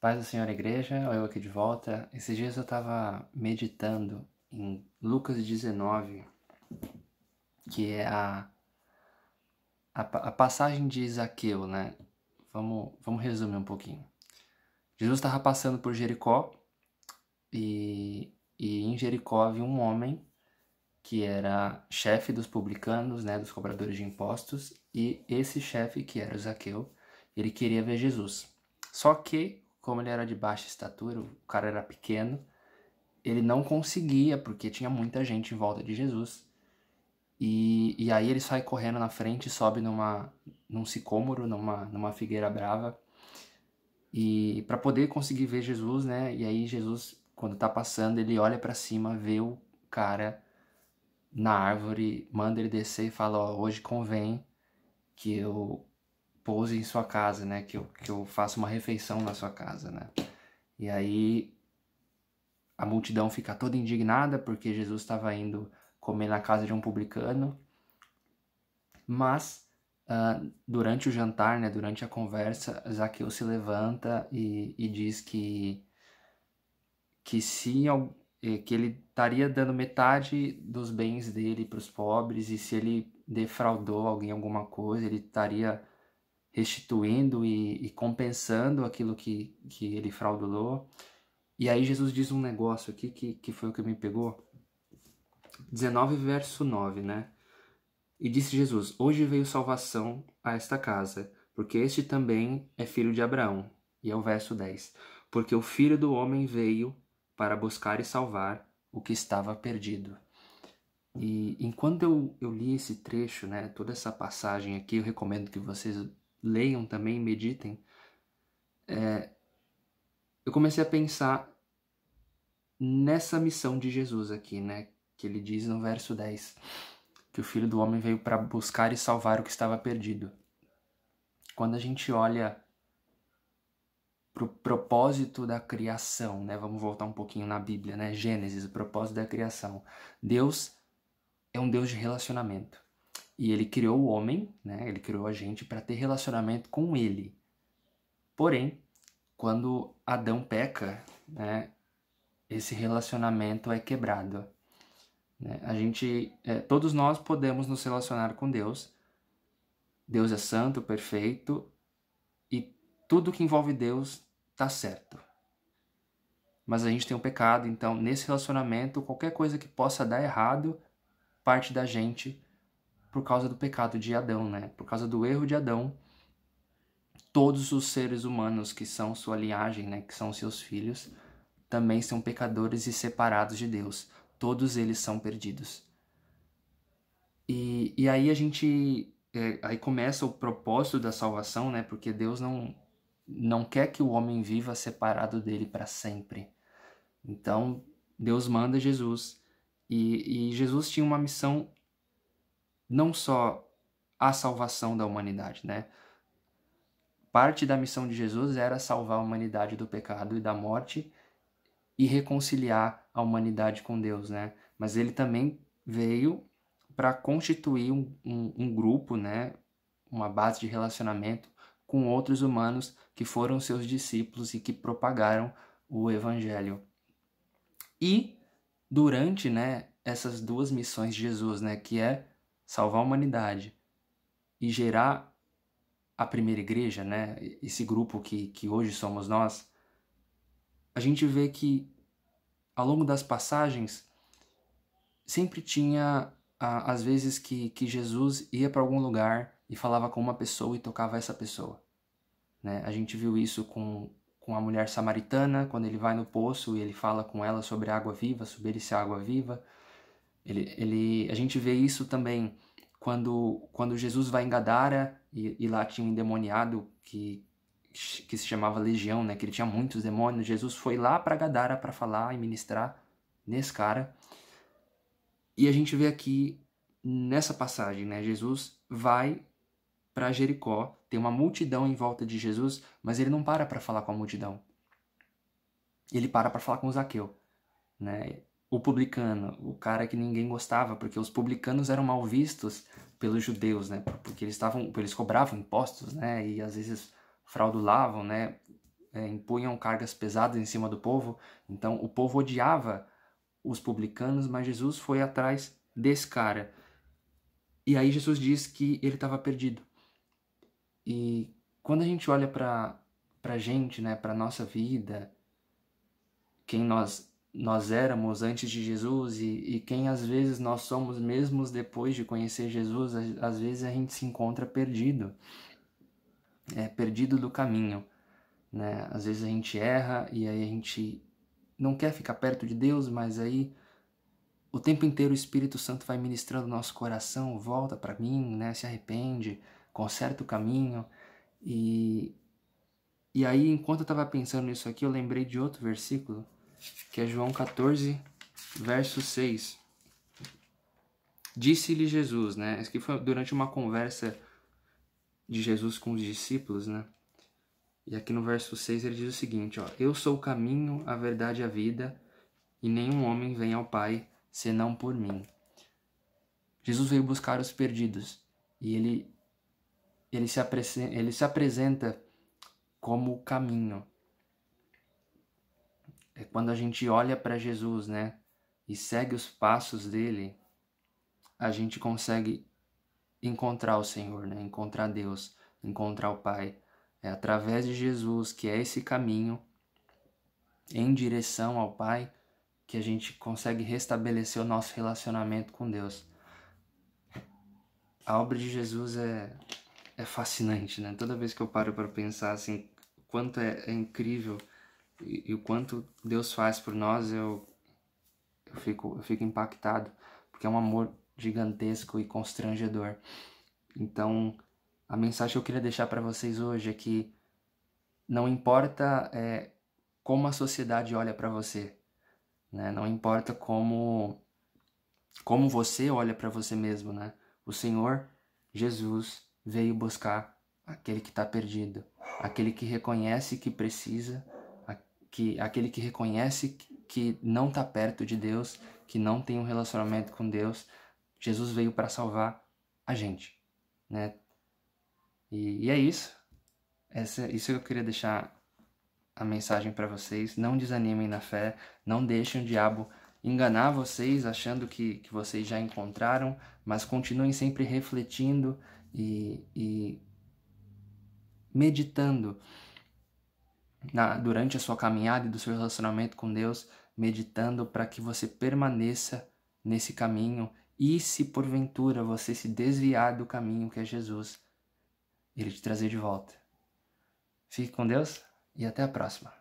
Paz do Senhor Igreja, eu aqui de volta. Esses dias eu estava meditando em Lucas 19, que é a passagem de Zaqueu, né? Vamos resumir um pouquinho. Jesus estava passando por Jericó e em Jericó havia um homem que era chefe dos publicanos, né, dos cobradores de impostos, e esse chefe, que era o Zaqueu, ele queria ver Jesus. Só que, como ele era de baixa estatura, o cara era pequeno, ele não conseguia, porque tinha muita gente em volta de Jesus. E aí ele sai correndo na frente, sobe num sicômoro, numa figueira brava, e para poder conseguir ver Jesus, né? E aí Jesus, quando tá passando, ele olha para cima, vê o cara na árvore, manda ele descer e fala: ó, hoje convém que eu pouse em sua casa, né? Que eu faça uma refeição na sua casa, né? E aí a multidão fica toda indignada porque Jesus estava indo comer na casa de um publicano, mas durante o jantar, né, durante a conversa, Zaqueu se levanta e diz que se que ele estaria dando metade dos bens dele para os pobres, e se ele defraudou alguém alguma coisa, ele estaria restituindo e compensando aquilo que ele fraudulou. E aí Jesus diz um negócio aqui que foi o que me pegou. 19 verso 9, né? E disse Jesus: hoje veio salvação a esta casa, porque este também é filho de Abraão. E é o verso 10. Porque o Filho do Homem veio para buscar e salvar o que estava perdido. E enquanto eu li esse trecho, né, toda essa passagem aqui, eu recomendo que vocês leiam também, meditem. Eu comecei a pensar nessa missão de Jesus aqui, né, que ele diz no verso 10, que o Filho do Homem veio para buscar e salvar o que estava perdido. Quando a gente olha para o propósito da criação, né? Vamos voltar um pouquinho na Bíblia, né? Gênesis, o propósito da criação. Deus é um Deus de relacionamento. E ele criou o homem, né? Ele criou a gente para ter relacionamento com ele. Porém, quando Adão peca, né? Esse relacionamento é quebrado. Né? Todos nós podemos nos relacionar com Deus. Deus é santo, perfeito, e tudo que envolve Deus tá certo. Mas a gente tem um pecado, então nesse relacionamento, qualquer coisa que possa dar errado parte da gente por causa do pecado de Adão, né? Por causa do erro de Adão, todos os seres humanos que são sua linhagem, né? Que são seus filhos, também são pecadores e separados de Deus. Todos eles são perdidos. E aí aí começa o propósito da salvação, né? Porque Deus não quer que o homem viva separado dele para sempre. Então, Deus manda Jesus. E Jesus tinha uma missão, não só a salvação da humanidade, né? Parte da missão de Jesus era salvar a humanidade do pecado e da morte e reconciliar a humanidade com Deus, né? Mas ele também veio para constituir um grupo, né? Uma base de relacionamento com outros humanos que foram seus discípulos e que propagaram o evangelho. E durante, né, essas duas missões de Jesus, né, que é salvar a humanidade e gerar a primeira igreja, né, esse grupo que hoje somos nós, a gente vê que ao longo das passagens sempre tinha às vezes que Jesus ia para algum lugar e falava com uma pessoa e tocava essa pessoa. Né? A gente viu isso com a mulher samaritana, quando ele vai no poço e ele fala com ela sobre a água viva, sobre ele ser a água viva. A gente vê isso também quando Jesus vai em Gadara e lá tinha um endemoniado que se chamava Legião, né? Que ele tinha muitos demônios. Jesus foi lá para Gadara para falar e ministrar nesse cara. E a gente vê aqui nessa passagem, né? Jesus vai para Jericó, tem uma multidão em volta de Jesus, mas ele não para falar com a multidão. Ele para falar com o Zaqueu, né? O publicano, o cara que ninguém gostava, porque os publicanos eram mal vistos pelos judeus, né? Porque eles cobravam impostos, né? E às vezes fraudulavam, né? impunham cargas pesadas em cima do povo, então o povo odiava os publicanos, mas Jesus foi atrás desse cara. E aí Jesus diz que ele estava perdido. E quando a gente olha pra gente, né, pra nossa vida, quem nós éramos antes de Jesus e quem às vezes nós somos mesmo depois de conhecer Jesus, às vezes a gente se encontra perdido, perdido do caminho, né? Às vezes a gente erra e aí a gente não quer ficar perto de Deus, mas aí o tempo inteiro o Espírito Santo vai ministrando o nosso coração, volta para mim, né? Se arrepende, conserta o caminho. E aí, enquanto eu estava pensando nisso aqui, eu lembrei de outro versículo, que é João 14, verso 6. Disse-lhe Jesus, né? Isso aqui foi durante uma conversa de Jesus com os discípulos, né? E aqui no verso 6 ele diz o seguinte, ó: Eu sou o caminho, a verdade e a vida, e nenhum homem vem ao Pai senão por mim. Jesus veio buscar os perdidos e ele se apresenta como o caminho. É quando a gente olha para Jesus, né, e segue os passos dele, a gente consegue encontrar o Senhor, né, encontrar Deus, encontrar o Pai. É através de Jesus, que é esse caminho em direção ao Pai, que a gente consegue restabelecer o nosso relacionamento com Deus. A obra de Jesus é fascinante, né? Toda vez que eu paro para pensar assim, o quanto é incrível e o quanto Deus faz por nós, eu fico impactado, porque é um amor gigantesco e constrangedor. Então, a mensagem que eu queria deixar para vocês hoje é que não importa como a sociedade olha para você, né? Não importa como você olha para você mesmo, né? O Senhor Jesus veio buscar aquele que está perdido, aquele que reconhece que precisa, aquele que reconhece que não está perto de Deus, que não tem um relacionamento com Deus. Jesus veio para salvar a gente, né? E é isso. Isso que eu queria deixar a mensagem para vocês. Não desanimem na fé, não deixem o diabo enganar vocês achando que vocês já encontraram, mas continuem sempre refletindo e meditando durante a sua caminhada e do seu relacionamento com Deus, meditando para que você permaneça nesse caminho e se porventura você se desviar do caminho que é Jesus, Ele te trazer de volta. Fique com Deus e até a próxima.